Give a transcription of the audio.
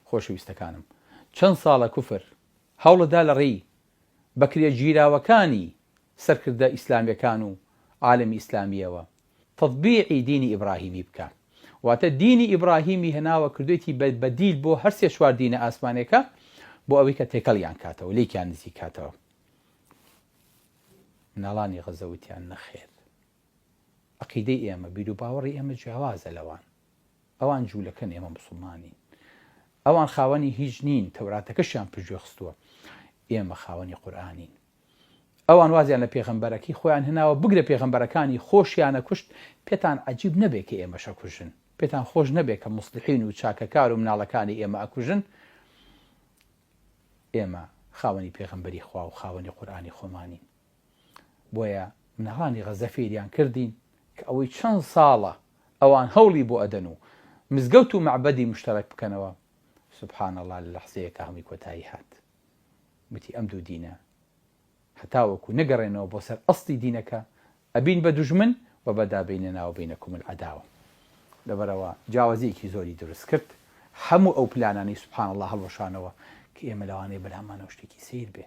خۆشەویستەکانم چەند ساڵە کوفر هەوڵەدا لە ڕێی بەکرێ گیراوەکانی سەرکردە ئیسلامیەکان و عالەمی ئیسلامیەوە تەطبیعی دینی ئیبراهیمی بکە، واتە دینی ئیبراهیمی هێناوە کردوێتی بەدیل بۆ هەر سێ چوار دینە ئاسمانێکە بۆ ئەوەی کە تێکەڵیان کاتەوە لێکیان نزیک کاتەوە. مناڵانی غەزەویتیان نەخێر، عەقیدەی ئێمە بیر و باوەڕی ئێمە جیاوازە لەوان، ئەوان جوولەکەن، ئێمە موسڵمانین، ئەوان خاوەنی هیچ نین، تەوراتەکەشیان پژوێ خستووە، ئێمە خاوەنی قورئانین. ئەوان وازیان لە پێغەمبەرەکەی خۆیان هێناوە بگرە پێغەمبەرەکانی خۆشیانە کوشت، پێتان عەجیب نەبێت کە ئێمەشە کوژن، پێتان خۆش نەبێت کە موسڵحین و چاکەکار و مناڵەکانی ئێمە ئەکوژن. ئێمە خاوەنی پێغەمبەری خوا و خاوەنی قورئانی خۆمانین. بۆیە مناڵانی غەزە فێریان کردین کە ئەوەی چەند ساڵە ئەوان هەوڵی بۆ ئەدەن و مزگەوت و معبەدی مشتەرەک بکەنەوە، سوبحان الله لە لەحزەیەکە هەمووی کۆتایی هات. وتی ئەم دوو دینە هەتاوەکو نەگەڕێنەوە بۆ سەر ئەسڵی دینەکە ئەبین بە دوژمن و بەدا بینەنا و بینەکم العەداوە. لەبەرەوە جیاوازیەکی زۆری دروست کرد، هەموو ئەو پلانانی سوبحان الله هەڵوەشانەوە کە ئێمە لەوانەیە بەلامانەوە شتێکی سیر بێ.